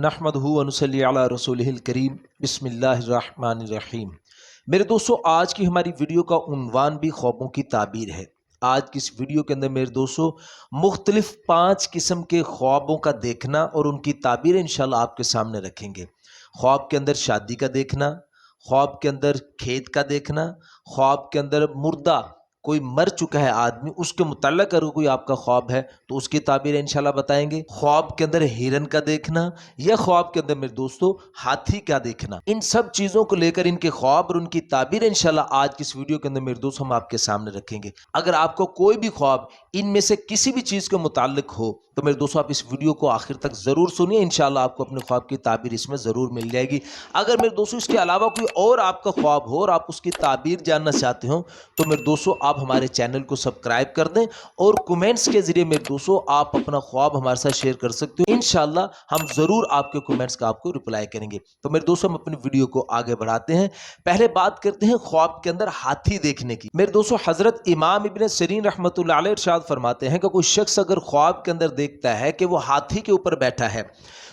نحمدہ و نصلی علی رسولہ الکریم بسم اللہ الرحمن الرحیم۔ میرے دوستو، آج کی ہماری ویڈیو کا عنوان بھی خوابوں کی تعبیر ہے۔ آج کی اس ویڈیو کے اندر میرے دوستو مختلف 5 قسم کے خوابوں کا دیکھنا اور ان کی تعبیر انشاءاللہ آپ کے سامنے رکھیں گے۔ خواب کے اندر شادی کا دیکھنا، خواب کے اندر کھیت کا دیکھنا، خواب کے اندر مردہ کوئی مر چکا ہے آدمی، اس کے متعلق اگر کوئی آپ کا خواب ہے تو اس کی تعبیر انشاءاللہ بتائیں گے۔ خواب کے اندر ہرن کا دیکھنا یا خواب کے اندر میرے دوستو ہاتھی کا دیکھنا، ان سب چیزوں کو لے کر ان کے خواب اور ان کی تعبیر انشاءاللہ آج کی اس ویڈیو کے اندر میرے دوستو ہم آپ کے سامنے رکھیں گے۔ اگر آپ کو کوئی بھی خواب ان میں سے کسی بھی چیز کے متعلق ہو تو میرے دوستو آپ اس ویڈیو کو آخر تک ضرور سنیے، انشاءاللہ آپ کو اپنے خواب کی تعبیر اس میں ضرور مل جائے گی۔ اگر میرے دوستو اس کے علاوہ کوئی اور آپ کا خواب ہو اور آپ اس کی تعبیر جاننا چاہتے ہو تو میرے دوستو آپ ہمارے چینل کو سبسکرائب کر دیں اور کومنٹس کے ذریعے میرے دوستو آپ اپنا خواب ہمارے ساتھ شیئر کر سکتے ہو۔ انشاءاللہ ہم ضرور آپ کے کومنٹس کا آپ کو رپلائی کریں گے۔ تو میرے دوستو ہم اپنی ویڈیو کو آگے بڑھاتے ہیں۔ پہلے بات کرتے ہیں خواب کے اندر ہاتھی دیکھنے کی۔ میرے دوستو حضرت امام ابن سیرین رحمۃ اللہ علیہ ارشاد فرماتے ہیں کہ کوئی شخص اگر خواب کے اندر دیکھتا ہے کہ وہ ہاتھی کے اوپر بیٹھا ہے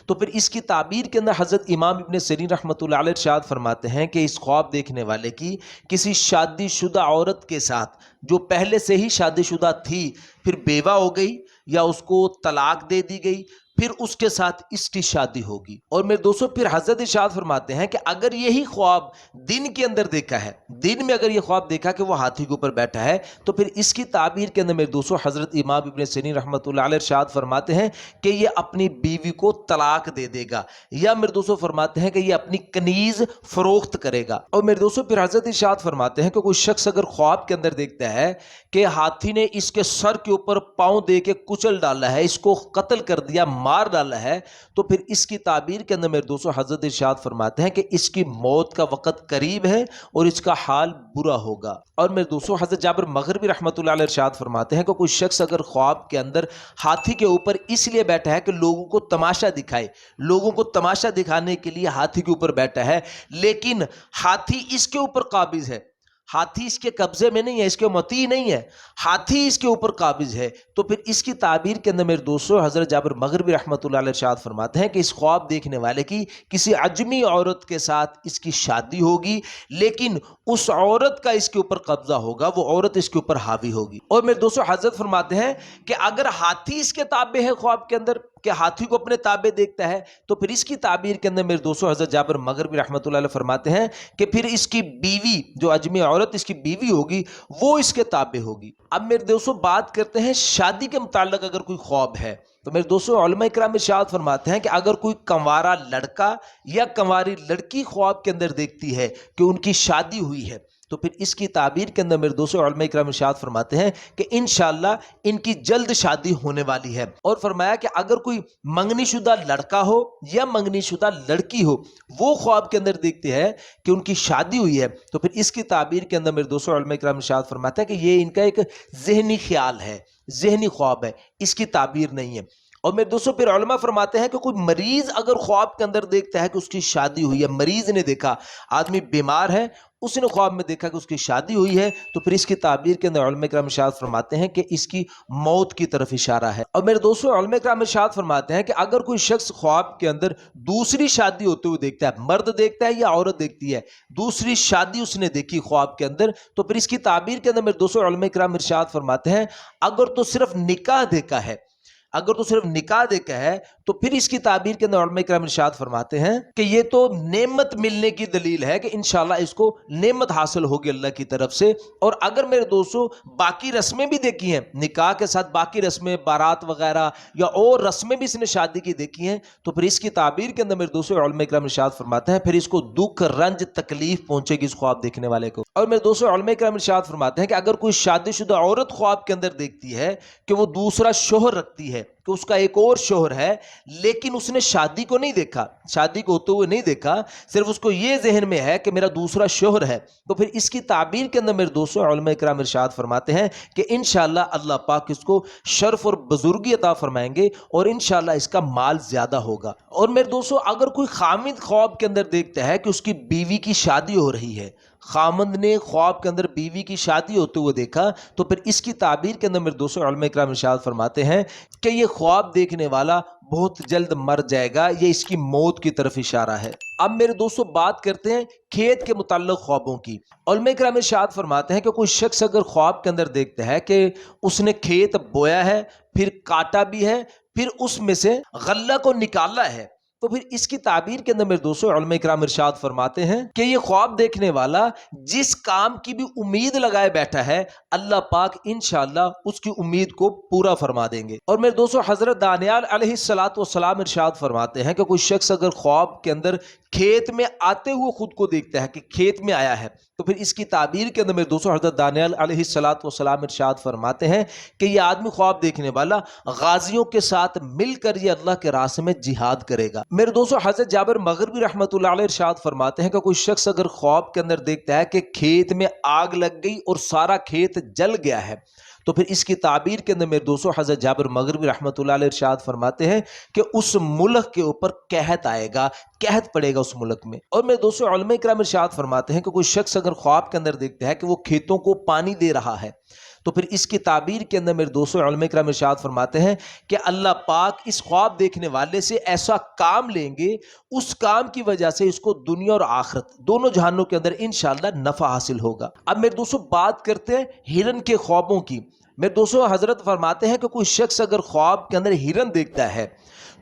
تو پھر اس کی تعبیر کے اندر حضرت امام ابن سیرین رحمۃ اللہ علیہ ارشاد فرماتے ہیں کہ اس خواب دیکھنے والے کی کسی شادی شدہ عورت کے ساتھ جو پہلے سے ہی شادی شدہ تھی پھر بیوہ ہو گئی یا اس کو طلاق دے دی گئی، پھر اس کے ساتھ اس کی شادی ہوگی۔ اور میرے دوستو پھر حضرت ارشاد فرماتے ہیں کہ اگر یہی خواب دن کے اندر دیکھا ہے، دن میں اگر یہ خواب دیکھا کہ وہ ہاتھی کے اوپر بیٹھا ہے تو پھر اس کی تعبیر کے اندر میرے دوستو حضرت امام ابن سیرین رحمۃ اللہ علیہ ارشاد فرماتے ہیں کہ یہ اپنی بیوی کو طلاق دے دے گا، یا میرے دوستو فرماتے ہیں کہ یہ اپنی کنیز فروخت کرے گا۔ اور میرے دوستو پھر حضرت ارشاد فرماتے ہیں کہ کوئی شخص اگر خواب کے اندر دیکھتا ہے کہ ہاتھی نے اس کے سر کے اوپر پاؤں دے کے کچل ڈالا ہے، اس کو قتل کر دیا، مار ڈالا ہے، تو پھر اس کی تعبیر کے اندر میرے دوستو حضرت ارشاد فرماتے ہیں کہ اس کی موت کا وقت قریب ہے اور اس کا حال برا ہوگا۔ اور میرے دوستو حضرت جابر مغربی رحمۃ اللہ علیہ ارشاد فرماتے ہیں کہ کوئی شخص اگر خواب کے اندر ہاتھی کے اوپر اس لیے بیٹھا ہے کہ لوگوں کو تماشا دکھائے، لوگوں کو تماشا دکھانے کے لیے ہاتھی کے اوپر بیٹھا ہے، لیکن ہاتھی اس کے اوپر قابض ہے، ہاتھی اس کے قبضے میں نہیں ہے، اس کے مطیع نہیں ہے، ہاتھی اس کے اوپر قابض ہے، تو پھر اس کی تعبیر کے اندر میرے دوستو حضرت جابر مغربی رحمۃ اللہ علیہ ارشاد فرماتے ہیں کہ اس خواب دیکھنے والے کی کسی عجمی عورت کے ساتھ اس کی شادی ہوگی، لیکن اس عورت کا اس کے اوپر قبضہ ہوگا، وہ عورت اس کے اوپر حاوی ہوگی۔ اور میرے دوستو حضرت فرماتے ہیں کہ اگر ہاتھی اس کے تابع ہے خواب کے اندر، کہ ہاتھی کو اپنے تابع دیکھتا ہے، تو پھر اس کی تعبیر کے اندر میرے دوستو حضرت جابر مغربی رحمۃ اللہ علیہ فرماتے ہیں کہ پھر اس کی بیوی، جو عجمی عورت اس کی بیوی ہوگی، وہ اس کے تابع ہوگی۔ اب میرے دوستو بات کرتے ہیں شادی کے متعلق اگر کوئی خواب ہے تو میرے دوستو علماء کرام ارشاد فرماتے ہیں کہ اگر کوئی کنوارا لڑکا یا کنواری لڑکی خواب کے اندر دیکھتی ہے کہ ان کی شادی ہوئی ہے تو پھر اس کی تعبیر کے اندر میرے دوستو علماء کرام ارشاد فرماتے ہیں کہ انشاءاللہ ان کی جلد شادی ہونے والی ہے۔ اور فرمایا کہ اگر کوئی منگنی شدہ لڑکا ہو یا منگنی شدہ لڑکی ہو، وہ خواب کے اندر دیکھتے ہیں کہ ان کی شادی ہوئی ہے تو پھر اس کی تعبیر کے اندر میرے دوستو علماء کرام ارشاد فرماتے ہیں کہ یہ ان کا ایک ذہنی خیال ہے، ذہنی خواب ہے، اس کی تعبیر نہیں ہے۔ اور میرے دوستو پھر علماء فرماتے ہیں کہ کوئی مریض اگر خواب کے اندر دیکھتا ہے کہ اس کی شادی ہوئی ہے، مریض نے دیکھا، آدمی بیمار ہے، اس نے خواب میں دیکھا کہ اس کی شادی ہوئی ہے، تو پھر اس کی تعبیر کے اندر علماء کرام ارشاد فرماتے ہیں کہ اس کی موت کی طرف اشارہ ہے۔ اور میرے دوستو علماء کرام ارشاد فرماتے ہیں کہ اگر کوئی شخص خواب کے اندر دوسری شادی ہوتے ہوئے دیکھتا ہے، مرد دیکھتا ہے یا عورت دیکھتی ہے، دوسری شادی اس نے دیکھی خواب کے اندر، تو پھر اس کی تعبیر کے اندر میرے دوستو علماء کرام ارشاد فرماتے ہیں اگر تو صرف نکاح دیکھا ہے، اگر تو صرف نکاح دیکھا ہے تو پھر اس کی تعبیر کے اندر علماء کرام ارشاد فرماتے ہیں کہ یہ تو نعمت ملنے کی دلیل ہے کہ انشاءاللہ اس کو نعمت حاصل ہوگی اللہ کی طرف سے۔ اور اگر میرے دوستو باقی رسمیں بھی دیکھی ہیں، نکاح کے ساتھ باقی رسمیں، بارات وغیرہ یا اور رسمیں بھی اس نے شادی کی دیکھی ہیں تو پھر اس کی تعبیر کے اندر میرے دوستو علماء کرام ارشاد فرماتے ہیں پھر اس کو دکھ، رنج، تکلیف پہنچے گی اس خواب دیکھنے والے کو۔ اور میرے دوستو علماء کرام ارشاد فرماتے ہیں کہ اگر کوئی شادی شدہ عورت خواب کے اندر دیکھتی ہے کہ وہ دوسرا شوہر رکھتی ہے، کہ اس کا ایک اور شوہر ہے، لیکن اس نے شادی کو نہیں دیکھا، شادی کو ہوتے ہوئے نہیں دیکھا، صرف اس کو یہ ذہن میں ہے کہ میرا دوسرا شوہر ہے، تو پھر اس کی تعبیر کے اندر میرے دوستو علماء کرام ارشاد فرماتے ہیں کہ انشاءاللہ اللہ پاک اس کو شرف اور بزرگی عطا فرمائیں گے اور انشاءاللہ اس کا مال زیادہ ہوگا۔ اور میرے دوستو اگر کوئی خامد خواب کے اندر دیکھتا ہے کہ اس کی بیوی کی شادی ہو رہی ہے، خامند نے خواب کے اندر بیوی کی شادی ہوتے ہوئے دیکھا تو پھر اس کی تعبیر کے اندر میرے دوستوں علماء کرام ارشاد فرماتے ہیں کہ یہ خواب دیکھنے والا بہت جلد مر جائے گا، یہ اس کی موت کی طرف اشارہ ہے۔ اب میرے دوستوں بات کرتے ہیں کھیت کے متعلق خوابوں کی۔ علماء کرام ارشاد فرماتے ہیں کہ کوئی شخص اگر خواب کے اندر دیکھتا ہے کہ اس نے کھیت بویا ہے، پھر کاٹا بھی ہے، پھر اس میں سے غلہ کو نکالا ہے، تو پھر اس کی تعبیر کے اندر میرے دوستوں علماء کرام ارشاد فرماتے ہیں کہ یہ خواب دیکھنے والا جس کام کی بھی امید لگائے بیٹھا ہے اللہ پاک انشاءاللہ اس کی امید کو پورا فرما دیں گے۔ اور میرے دوستوں حضرت دانیال علیہ السلام ارشاد فرماتے ہیں کہ کوئی شخص اگر خواب کے اندر کھیت میں آتے ہوئے خود کو دیکھتا ہے کہ کھیت میں آیا ہے تو پھر اس کی تعبیر کے اندر میرے دوستوں حضرت دانیال علیہ السلام ارشاد فرماتے ہیں کہ یہ آدمی خواب دیکھنے والا غازیوں کے ساتھ مل کر یہ اللہ کے راستے میں جہاد کرے گا۔ میرے دوستوں حضرت جابر مغربی رحمۃ اللہ علیہ ارشاد فرماتے ہیں کہ کوئی شخص اگر خواب کے اندر دیکھتا ہے کہ کھیت میں آگ لگ گئی اور سارا کھیت جل گیا ہے تو پھر اس کی تعبیر کے اندر میرے دوستوں حضرت جابر مغربی رحمۃ اللہ علیہ ارشاد فرماتے ہیں کہ اس ملک کے اوپر قحط آئے گا، قحط پڑے گا اس ملک میں۔ اور میرے دوستوں علماء کرام ارشاد فرماتے ہیں کہ کوئی شخص اگر خواب کے اندر دیکھتا ہے کہ وہ کھیتوں کو پانی دے رہا ہے تو پھر اس کی تعبیر کے اندر میرے دوستوں علماء کرام ارشاد فرماتے ہیں کہ اللہ پاک اس خواب دیکھنے والے سے ایسا کام لیں گے، اس کام کی وجہ سے اس کو دنیا اور آخرت دونوں جہانوں کے اندر انشاءاللہ نفع حاصل ہوگا۔ اب میرے دوستوں بات کرتے ہیں ہرن کے خوابوں کی۔ میرے دوستوں حضرت فرماتے ہیں کہ کوئی شخص اگر خواب کے اندر ہرن دیکھتا ہے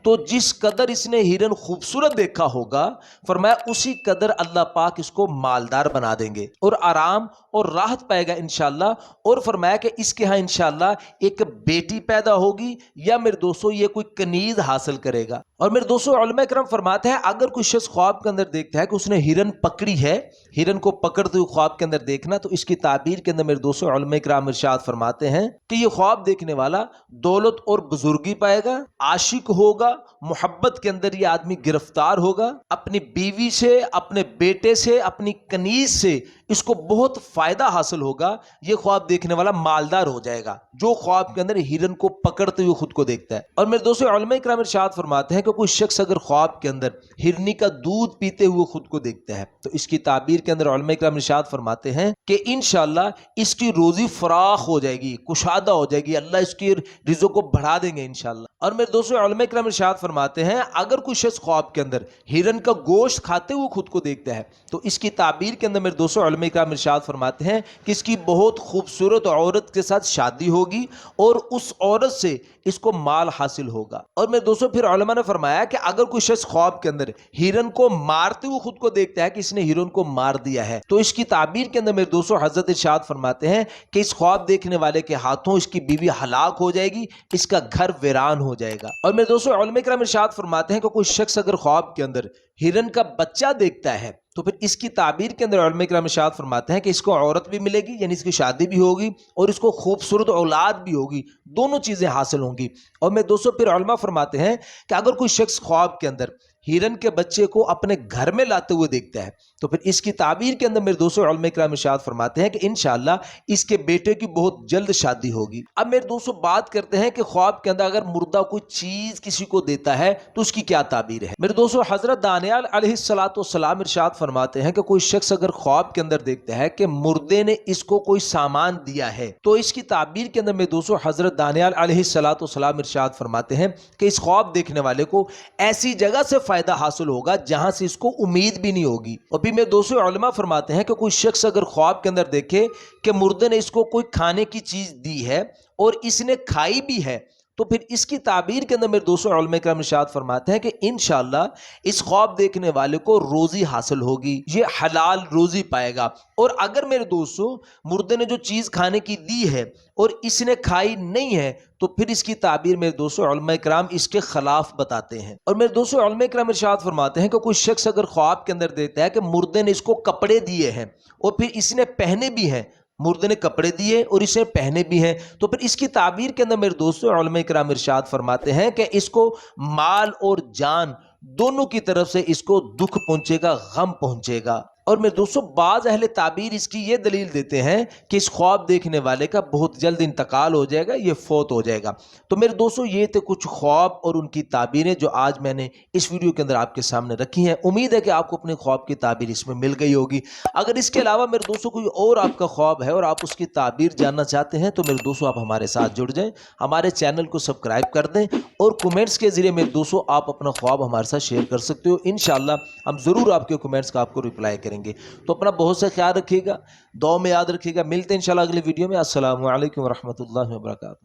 تو جس قدر اس نے ہرن خوبصورت دیکھا ہوگا فرمایا اسی قدر اللہ پاک اس کو مالدار بنا دیں گے اور آرام اور راحت پائے گا انشاءاللہ۔ اور فرمایا کہ اس کے ہاں انشاءاللہ ایک بیٹی پیدا ہوگی یا میرے دوستوں یہ کوئی کنیز حاصل کرے گا۔ اور میرے دوستوں علماء کرام فرماتے ہیں اگر کوئی شخص خواب کے اندر دیکھتا ہے کہ اس نے ہرن پکڑی ہے، ہرن کو پکڑتے ہوئے خواب کے اندر دیکھنا، تو اس کی تعبیر کے اندر میرے دوستوں علماء کرام ارشاد فرماتے ہیں کہ یہ خواب دیکھنے والا دولت اور بزرگی پائے گا، عاشق ہوگا، محبت کے اندر یہ آدمی گرفتار ہوگا، اپنی بیوی سے، اپنے بیٹے سے، اپنی کنیز سے اس کو بہت فائدہ حاصل ہوگا، یہ خواب دیکھنے والا مالدار ہو جائے گا جو خواب کے اندر ہرن کو پکڑتے ہوئے خود کو دیکھتا ہے۔ اور میرے دوستوں علماء کرام ارشاد فرماتے ہیں کہ کوئی شخص اگر خواب کے اندر ہرنی کا دودھ پیتے ہوئے خود کو دیکھتا ہے تو اس کی تعبیر کے اندر علماء کرام ارشاد فرماتے ہیں کہ انشاءاللہ اس کی روزی فراخ ہو جائے گی، کشادہ ہو جائے گی، اللہ اس کی رزق کو بڑھا دیں گے انشاءاللہ۔ اور میرے دوستوں علماء کرام ارشاد فرماتے ہیں اگر کوئی شخص خواب کے اندر ہرن کا گوشت کھاتے ہوئے خود کو دیکھتا ہے تو اس کی تعبیر کے اندر میرے دوستوں علماء کرام ارشاد فرماتے ہیں کہ اس کی بہت خوبصورت عورت کے ساتھ شادی ہوگی اور اس عورت سے اس کو مال حاصل ہوگا۔ اور میرے دوستوں پھر علماء نے فرمایا کہ اگر کوئی شخص خواب کے اندر ہرن کو مارتے ہوئے خود کو دیکھتا ہے کہ اس نے ہرن کو مار دیا ہے تو اس کی تعبیر کے اندر میرے دوستوں حضرت ارشاد فرماتے ہیں کہ اس خواب دیکھنے والے کے ہاتھوں اس کی بیوی ہلاک ہو جائے گی، اس کا گھر ویران ہو جائے گا۔ اور میرے دوستوں علماء کرام ارشاد فرماتے ہیں کہ کوئی شخص اگر خواب کے اندر ہرن کا بچہ دیکھتا ہے تو پھر اس کی تعبیر کے اندر علماء کرام ارشاد فرماتے ہیں کہ اس کو عورت بھی ملے گی، یعنی اس کی شادی بھی ہوگی اور اس کو خوبصورت اولاد بھی ہوگی، دونوں چیزیں حاصل ہوں گی۔ اور میں دوستوں پھر علماء فرماتے ہیں کہ اگر کوئی شخص خواب کے اندر ہرن کے بچے کو اپنے گھر میں لاتے ہوئے دیکھتا ہے تو پھر اس کی تعبیر کے اندر میرے دوستوں علماء کرام ارشاد فرماتے ہیں کہ انشاءاللہ اس کے بیٹے کی بہت جلد شادی ہوگی۔ اب میرے دوستوں بات کرتے ہیں کہ خواب کے اندر اگر مردہ کوئی چیز کسی کو دیتا ہے تو اس کی کیا تعبیر ہے۔ میرے دوستوں حضرت دانیال علیہ السلام ارشاد فرماتے ہیں کہ کوئی شخص اگر خواب کے اندر دیکھتا ہے کہ مردے نے اس کو کوئی سامان دیا ہے تو اس کی تعبیر کے اندر میرے دوستوں حضرت دانیال علیہ السلام ارشاد فرماتے ہیں کہ اس خواب دیکھنے والے کو ایسی جگہ سے فائدہ حاصل ہوگا جہاں سے اس کو امید بھی نہیں ہوگی۔ اور بھی میرے دوستوں علماء فرماتے ہیں کہ کوئی شخص اگر خواب کے اندر دیکھے کہ مردے نے اس کو کوئی کھانے کی چیز دی ہے اور اس نے کھائی بھی ہے تو پھر اس کی تعبیر کے اندر میرے دوستوں علماء کرام ارشاد فرماتے ہیں کہ انشاءاللہ اس خواب دیکھنے والے کو روزی حاصل ہوگی، یہ حلال روزی پائے گا۔ اور اگر میرے دوستوں مردے نے جو چیز کھانے کی دی ہے اور اس نے کھائی نہیں ہے تو پھر اس کی تعبیر میرے دوستوں علماء کرام اس کے خلاف بتاتے ہیں۔ اور میرے دوستوں علماء کرام ارشاد فرماتے ہیں کہ کوئی شخص اگر خواب کے اندر دیکھتا ہے کہ مردے نے اس کو کپڑے دیے ہیں اور پھر اس نے پہنے بھی ہیں، مردے نے کپڑے دیے اور اسے پہنے بھی ہیں تو پھر اس کی تعبیر کے اندر میرے دوستوں علماء کرام ارشاد فرماتے ہیں کہ اس کو مال اور جان دونوں کی طرف سے اس کو دکھ پہنچے گا، غم پہنچے گا۔ اور میرے دوستوں بعض اہل تعبیر اس کی یہ دلیل دیتے ہیں کہ اس خواب دیکھنے والے کا بہت جلد انتقال ہو جائے گا، یہ فوت ہو جائے گا۔ تو میرے دوستوں یہ تھے کچھ خواب اور ان کی تعبیریں جو آج میں نے اس ویڈیو کے اندر آپ کے سامنے رکھی ہیں۔ امید ہے کہ آپ کو اپنے خواب کی تعبیر اس میں مل گئی ہوگی۔ اگر اس کے علاوہ میرے دوستوں کوئی اور آپ کا خواب ہے اور آپ اس کی تعبیر جاننا چاہتے ہیں تو میرے دوستوں آپ ہمارے ساتھ جڑ جائیں، ہمارے چینل کو سبسکرائب کر دیں اور کمنٹس کے ذریعے میرے دوستوں آپ اپنا خواب ہمارے ساتھ شیئر کر سکتے ہو۔ انشاءاللہ ہم ضرور آپ کے کمنٹس کا آپ کو رپلائی کریں گے۔ تو اپنا بہت سے خیال رکھیے گا، دعا میں یاد رکھیے گا۔ ملتے ہیں انشاءاللہ اگلی ویڈیو میں۔ السلام علیکم ورحمۃ اللہ وبرکاتہ۔